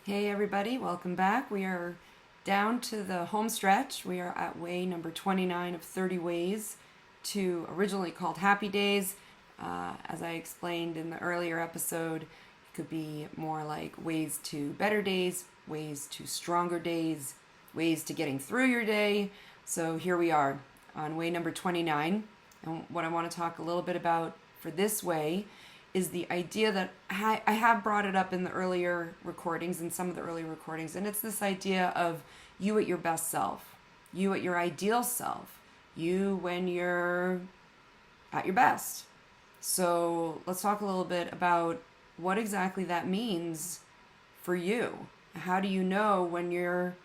Hey everybody, welcome back. We are down to the home stretch. We are at way number 29 of 30 ways to, originally called Happy Days. As I explained in the earlier episode, it could be more like ways to better days, ways to stronger days, ways to getting through your day. So here we are on way number 29. And what I want to talk a little bit about for this way is the idea that I have brought it up in the earlier recordings, in some of the earlier recordings, and it's this idea of you at your best self, you at your ideal self, you when you're at your best. So let's talk a little bit about what exactly that means for you. How do you know when you're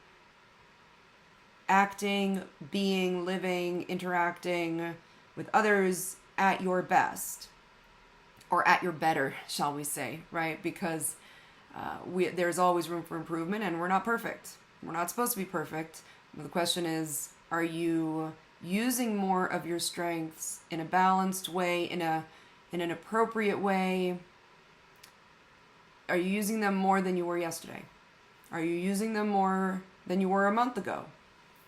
acting, being, living, interacting with others at your best? Or at your better, shall we say, right? Because there's always room for improvement, and we're not perfect. We're not supposed to be perfect. But the question is, are you using more of your strengths in a balanced way, in an appropriate way? Are you using them more than you were yesterday? Are you using them more than you were a month ago?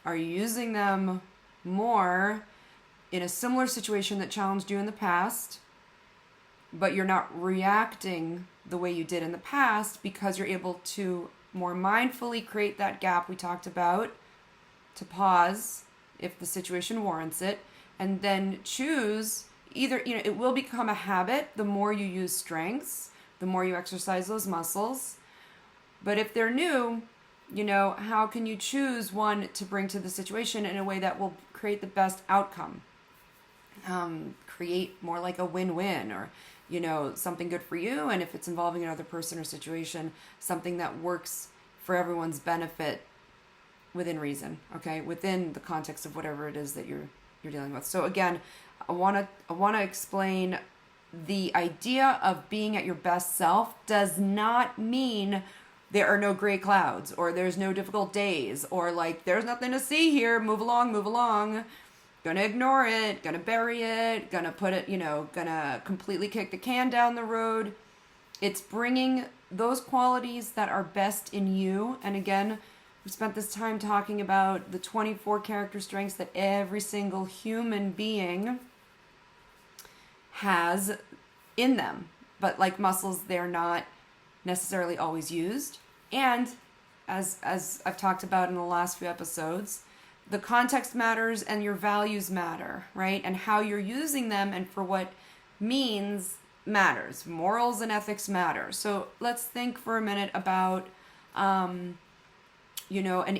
Are you using them more in a similar situation that challenged you in the past, but you're not reacting the way you did in the past because you're able to more mindfully create that gap we talked about, to pause if the situation warrants it, and then choose either, it will become a habit the more you use strengths, the more you exercise those muscles. But if they're new, how can you choose one to bring to the situation in a way that will create the best outcome? Create more like a win-win, or something good for you, and if it's involving another person or situation, something that works for everyone's benefit within reason, okay, within the context of whatever it is that you're dealing with. So again, I want to explain the idea of being at your best self does not mean there are no gray clouds, or there's no difficult days, or like there's nothing to see here, move along. Gonna ignore it, gonna bury it, gonna put it, gonna completely kick the can down the road. It's bringing those qualities that are best in you. And again, we spent this time talking about the 24 character strengths that every single human being has in them. But like muscles, they're not necessarily always used. And as I've talked about in the last few episodes, the context matters and your values matter, right? And how you're using them and for what means matters. Morals and ethics matter. So let's think for a minute about, an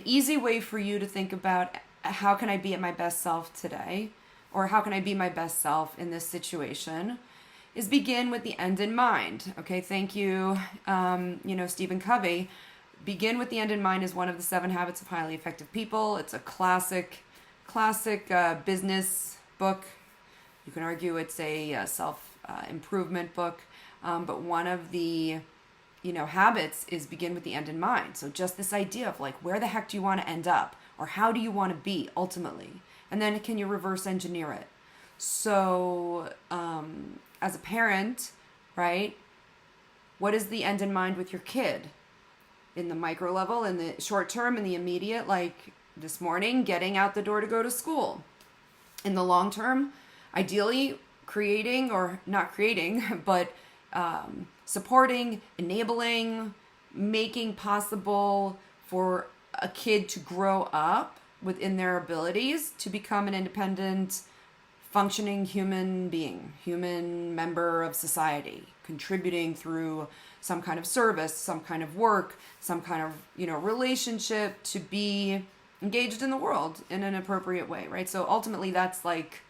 easy way for you to think about how can I be at my best self today, or how can I be my best self in this situation, is begin with the end in mind. Okay, thank you, Stephen Covey. Begin with the end in mind is one of the 7 habits of highly effective people. It's a classic business book. You can argue it's a self-improvement book. But one of the, habits is begin with the end in mind. So just this idea of like, where the heck do you want to end up? Or how do you want to be ultimately? And then can you reverse engineer it? So as a parent, right, what is the end in mind with your kid? In the micro level, in the short term, in the immediate, like this morning, getting out the door to go to school. In the long term, ideally creating, or not creating, but supporting, enabling, making possible for a kid to grow up within their abilities to become an independent, functioning human being, human member of society, contributing through some kind of service, some kind of work, some kind of, relationship, to be engaged in the world in an appropriate way, right? So ultimately that's like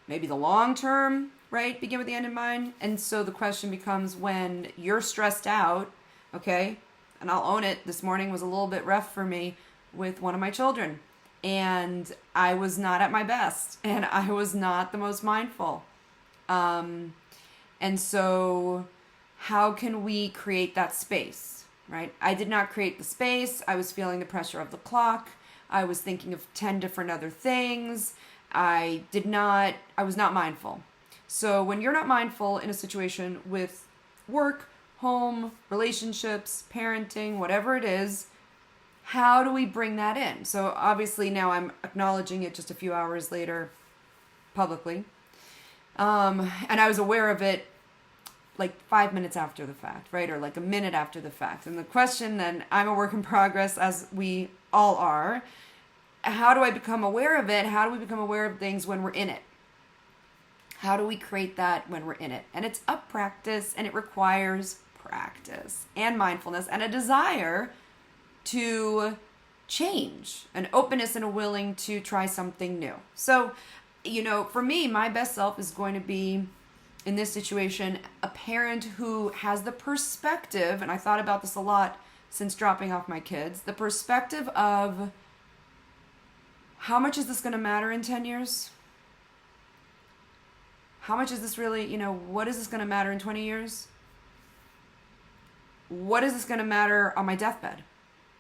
maybe the long term, right? Begin with the end in mind. And so the question becomes, when you're stressed out, okay, and I'll own it, this morning was a little bit rough for me with one of my children, and I was not at my best, and I was not the most mindful. And so how can we create that space, right? I did not create the space. I was feeling the pressure of the clock. I was thinking of 10 different other things. I was not mindful. So when you're not mindful in a situation with work home, relationships, parenting, whatever it is. How do we bring that in? So obviously now I'm acknowledging it just a few hours later publicly. And I was aware of it like 5 minutes after the fact, right? Or like a minute after the fact. And the question then, I'm a work in progress, as we all are. How do I become aware of it? How do we become aware of things when we're in it? How do we create that when we're in it? And it's a practice, and it requires practice and mindfulness and a desire to change, an openness and a willing to try something new. So, for me, my best self is going to be, in this situation, a parent who has the perspective, and I thought about this a lot since dropping off my kids, the perspective of how much is this going to matter in 10 years? How much is this really, what is this going to matter in 20 years? What is this going to matter on my deathbed?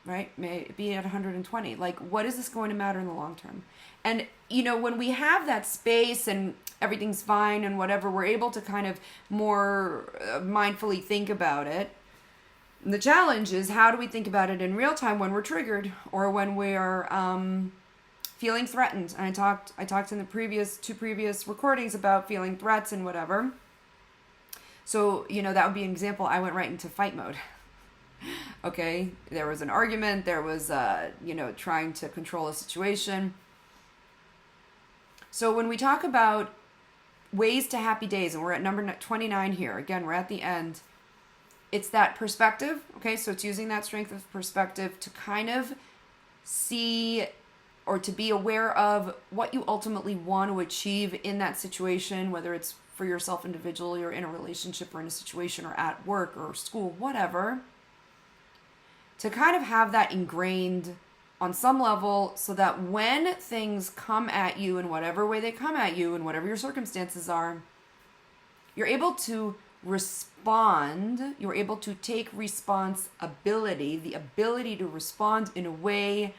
Right? May it be at 120. Like, what is this going to matter in the long term? And, when we have that space and everything's fine and whatever, we're able to kind of more mindfully think about it. And the challenge is, how do we think about it in real time when we're triggered or when we are feeling threatened? And I talked in the two previous recordings about feeling threats and whatever. So, that would be an example. I went right into fight mode. Okay, there was an argument, there was, trying to control a situation. So when we talk about ways to happy days, and we're at number 29 here, again, we're at the end, it's that perspective, okay? So it's using that strength of perspective to kind of see or to be aware of what you ultimately want to achieve in that situation, whether it's for yourself individually or in a relationship or in a situation or at work or school, whatever. To kind of have that ingrained on some level so that when things come at you in whatever way they come at you and whatever your circumstances are, you're able to respond, you're able to take responsibility, the ability to respond in a way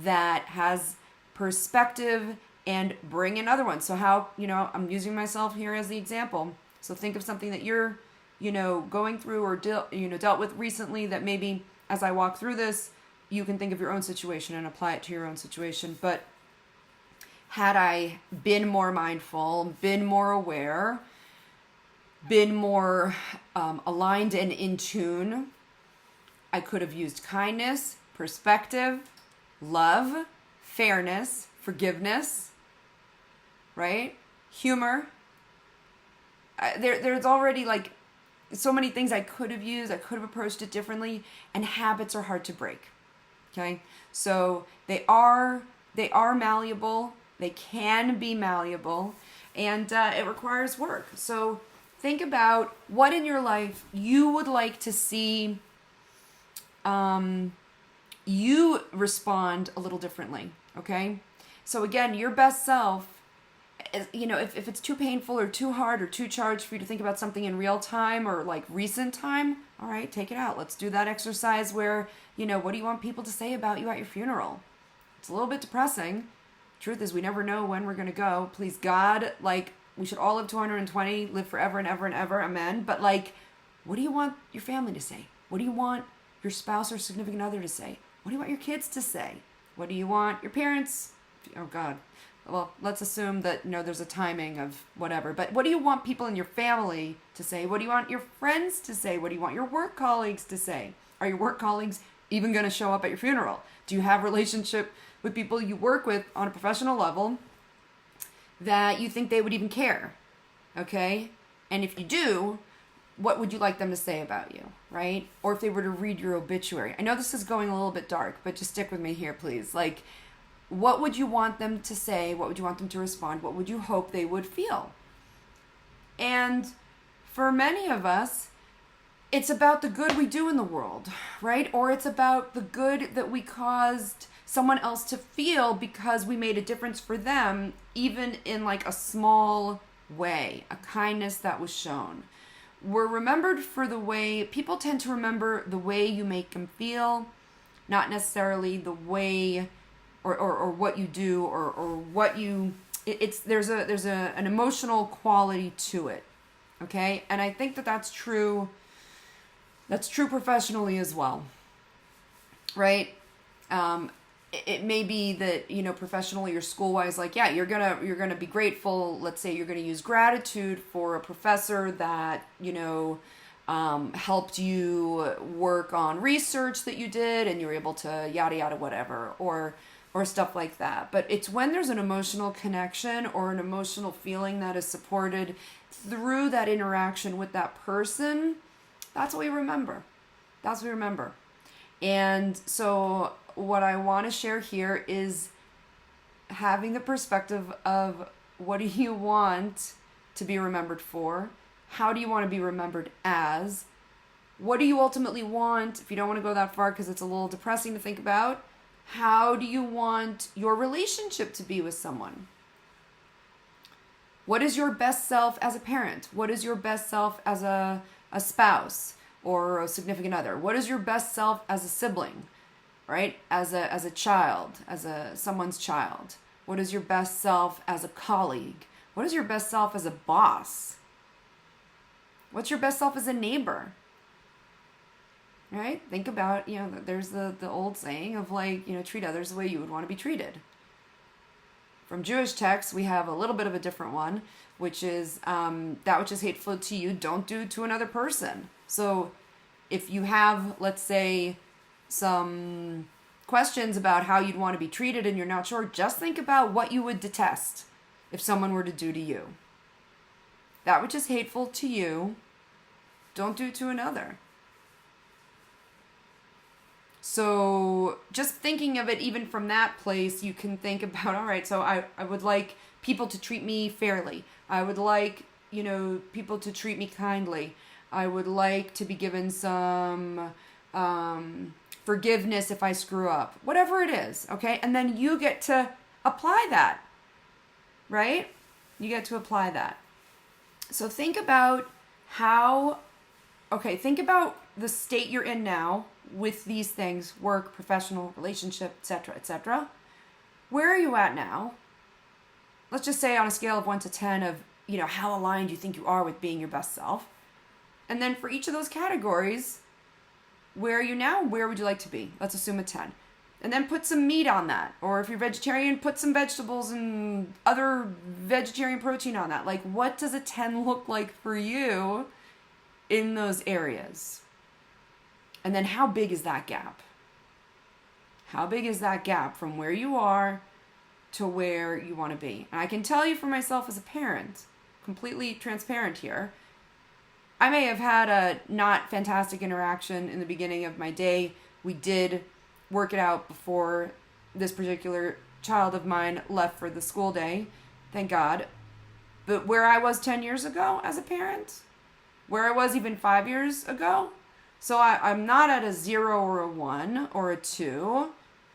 that has perspective and bring another one. So how, I'm using myself here as the example. So think of something that you're, going through or dealt with recently that maybe as I walk through this, you can think of your own situation and apply it to your own situation. But had I been more mindful, been more aware, been more aligned and in tune, I could have used kindness, perspective, love, fairness, forgiveness, right? Humor. There's already like so many things I could have used. I could have approached it differently, and habits are hard to break. Okay? So they are malleable. They can be malleable, and it requires work. So think about what in your life you would like to see you respond a little differently. Okay? So again, your best self, if it's too painful or too hard or too charged for you to think about something in real time or like recent time, all right, take it out. Let's do that exercise where, what do you want people to say about you at your funeral? It's a little bit depressing. Truth is, we never know when we're going to go. Please God, we should all live to 120, live forever and ever and ever. Amen. But what do you want your family to say? What do you want your spouse or significant other to say? What do you want your kids to say? What do you want your parents? Oh God. Well, let's assume that, there's a timing of whatever. But what do you want people in your family to say? What do you want your friends to say? What do you want your work colleagues to say? Are your work colleagues even going to show up at your funeral? Do you have a relationship with people you work with on a professional level that you think they would even care? Okay? And if you do, what would you like them to say about you, right? Or if they were to read your obituary. I know this is going a little bit dark, but just stick with me here, please. What would you want them to say? What would you want them to respond? What would you hope they would feel? And for many of us, it's about the good we do in the world, right? Or it's about the good that we caused someone else to feel because we made a difference for them, even in a small way, a kindness that was shown. We're remembered for the way, people tend to remember the way you make them feel, not necessarily the way or what you do or what you, there's an emotional quality to it, okay? And I think that that's true That's true professionally as well, right? It may be that, you know, professionally or school wise, like, yeah, you're gonna be grateful. Let's say you're gonna use gratitude for a professor that, you know, helped you work on research that you did and you were able to yada yada whatever, or stuff like that. But it's when there's an emotional connection or an emotional feeling that is supported through that interaction with that person, that's what we remember. That's what we remember. And so what I want to share here is having the perspective of, what do you want to be remembered for? How do you want to be remembered as? What do you ultimately want, if you don't want to go that far because it's a little depressing to think about, how do you want your relationship to be with someone? What is your best self as a parent? What is your best self as a spouse or a significant other? What is your best self as a sibling, right? As a child, as someone's child. What is your best self as a colleague? What is your best self as a boss? What's your best self as a neighbor? Right? Think about, you know, there's the old saying of, like, you know, treat others the way you would want to be treated. From Jewish texts, we have a little bit of a different one, which is that which is hateful to you, don't do to another person. So if you have, let's say, some questions about how you'd want to be treated and you're not sure, just think about what you would detest if someone were to do to you. That which is hateful to you, don't do to another. So just thinking of it even from that place, you can think about, all right, so I would like people to treat me fairly. I would like, you know, people to treat me kindly. I would like to be given some forgiveness if I screw up. Whatever it is, okay? And then you get to apply that, right? You get to apply that. So think about think about the state you're in now with these things, work, professional, relationship, etc., etc. Where are you at now? Let's just say on a scale of 1 to 10 of, you know, how aligned you think you are with being your best self. And then for each of those categories, where are you now? Where would you like to be? Let's assume a 10. And then put some meat on that. Or if you're vegetarian, put some vegetables and other vegetarian protein on that. Like, what does a 10 look like for you in those areas? And then how big is that gap? How big is that gap from where you are to where you want to be? And I can tell you for myself as a parent, completely transparent here, I may have had a not fantastic interaction in the beginning of my day. We did work it out before this particular child of mine left for the school day, thank God. But where I was 10 years ago as a parent, where I was even 5 years ago, so I'm not at a 0 or a 1 or a 2.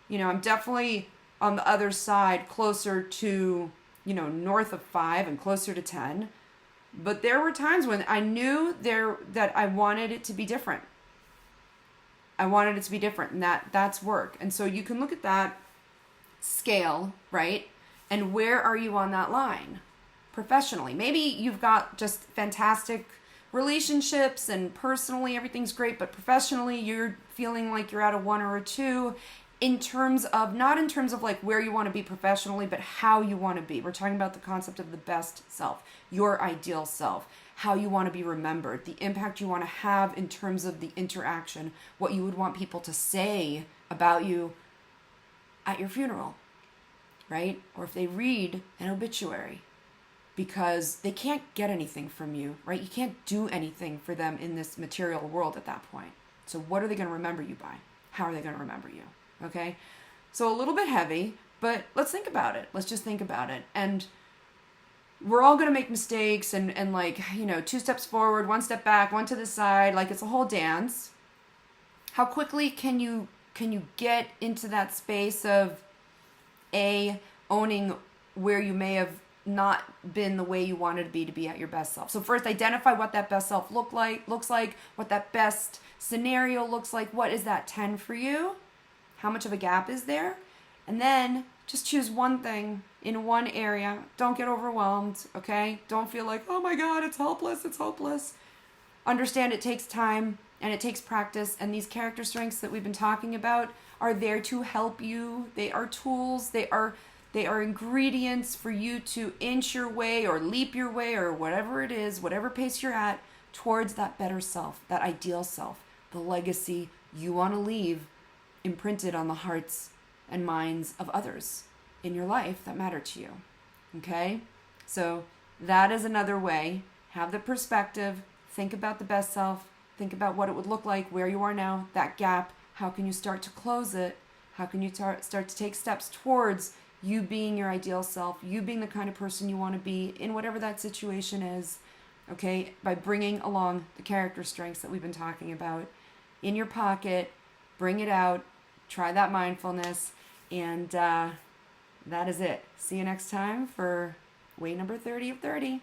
You know, I'm definitely on the other side, closer to, you know, north of 5 and closer to 10. But there were times when I knew that I wanted it to be different. I wanted it to be different, and that's work. And so you can look at that scale, right? And where are you on that line professionally? Maybe you've got just fantastic relationships and personally everything's great, but professionally you're feeling like you're at a 1 or a 2 in terms of, not in terms of like where you want to be professionally, but how you want to be. We're talking about the concept of the best self, your ideal self, how you want to be remembered, the impact you want to have in terms of the interaction, what you would want people to say about you at your funeral, right? Or if they read an obituary, because they can't get anything from you, right? You can't do anything for them in this material world at that point. So what are they going to remember you by? How are they going to remember you? Okay? So a little bit heavy, but let's think about it. Let's just think about it. And we're all going to make mistakes and like, you know, 2 steps forward, 1 step back, 1 to the side, like it's a whole dance. How quickly can you get into that space of owning where you may have not been the way you wanted to be at your best self? So first, identify what that best self looks like, what that best scenario looks like. What is that 10 for you? How much of a gap is there? And then just choose one thing in one area. Don't get overwhelmed, okay? Don't feel like, oh my God, it's hopeless. Understand it takes time. and it takes practice. And these character strengths that we've been talking about are there to help you. They are tools. They are ingredients for you to inch your way or leap your way or whatever it is, whatever pace you're at, towards that better self, that ideal self, the legacy you want to leave imprinted on the hearts and minds of others in your life that matter to you. Okay? So that is another way. Have the perspective. Think about the best self. Think about what it would look like, where you are now, that gap. How can you start to close it? How can you start to take steps towards you being your ideal self, you being the kind of person you want to be in whatever that situation is, okay? By bringing along the character strengths that we've been talking about in your pocket, bring it out, try that mindfulness, and that is it. See you next time for way number 30 of 30.